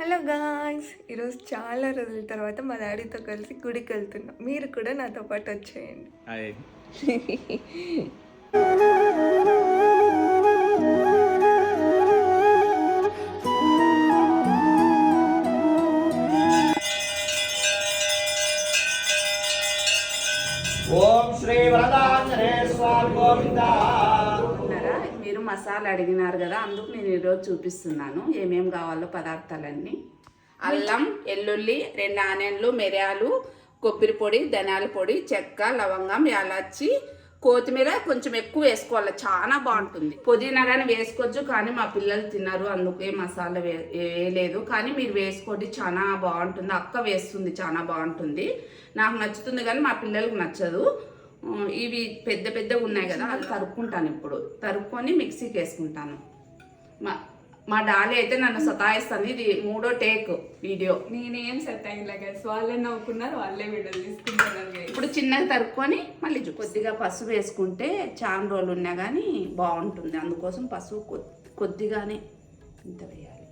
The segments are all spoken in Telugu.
హలో గాయ్స్, ఈరోజు చాలా రోజుల తర్వాత మా డాడీతో కలిసి గుడికి వెళ్తున్నాం. మీరు కూడా నాతో పాటు వచ్చేయండి. ఓం శ్రీ వరదాంజనేయ స్వామి గోవిందా. మీరు మసాలా అడిగినారు కదా, అందుకు నేను ఈరోజు చూపిస్తున్నాను ఏమేమి కావాలో పదార్థాలన్నీ. అల్లం, ఎల్లుల్లి, 2 ఆనియన్లు, మిరియాలు, కొబ్బరి పొడి, ధనియాల పొడి, చెక్క, లవంగం, యాలచ్చి, కొత్తిమీర కొంచెం ఎక్కువ వేసుకోవాలి, చాలా బాగుంటుంది. పుదీనా కానీ వేసుకోవచ్చు, కానీ మా పిల్లలు తిన్నారు, అందుకే మసాలా వేయలేదు. కానీ మీరు వేసుకోండి, చాలా బాగుంటుంది. అక్క వేస్తుంది, చాలా బాగుంటుంది. నాకు నచ్చుతుంది కానీ మా పిల్లలకు నచ్చదు. ఇవి పెద్ద పెద్దగా ఉన్నాయి కదా, అది తరుక్కుంటాను. ఇప్పుడు తరుక్కొని మిక్సీకి వేసుకుంటాను. మా డాలీ అయితే నన్ను సతాయిస్తాను. ఇది 3వ టేక్ వీడియో. నేనేం సతాయిలా గైస్, వాళ్ళే నవ్వుకున్నారు, వాళ్ళే వీడియో తీసుకుంటున్నారు. ఇప్పుడు చిన్నగా తరుక్కొని మళ్ళీ కొద్దిగా పసుపు వేసుకుంటే చాలా రోజులు ఉన్నా కానీ బాగుంటుంది. అందుకోసం పసుపు కొద్దిగానే ఇంత వేయాలి.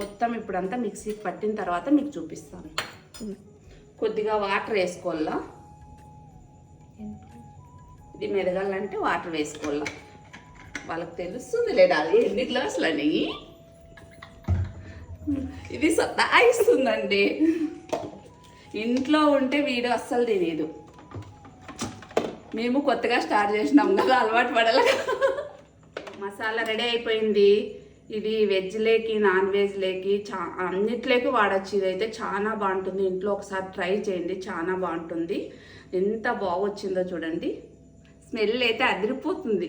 మొత్తం ఇప్పుడంతా మిక్సీకి పట్టిన తర్వాత మీకు చూపిస్తాను. కొద్దిగా వాటర్ వేసుకోవాలా. ఇది మెదగాలంటే వాటర్ వేసుకోవాలా. వాళ్ళకి తెలుస్తుంది లేడాలి ఎన్ని గ్లాసులు అని. ఇది సతాయిస్తుందండి. ఇంట్లో ఉంటే వీడియో అస్సలు తెలియదు. మేము కొత్తగా స్టార్ట్ చేసినాం కదా, అలవాటు పడాలి. మసాలా రెడీ అయిపోయింది. ఇది వెజ్లేకి, నాన్ వెజ్లేకి, అన్నిట్లేకి వాడచ్చు. ఇదైతే చాలా బాగుంటుంది. ఇంట్లో ఒకసారి ట్రై చేయండి, చాలా బాగుంటుంది. ఎంత బాగొచ్చిందో చూడండి. స్మెల్ అయితే అదిరిపోతుంది.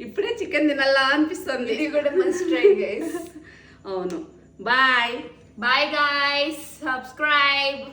ఇప్పుడే చికెన్ తినాలా అనిపిస్తుంది. ఇది కూడా మస్ట్ ట్రై గైస్. అవును. Bye bye guys, subscribe.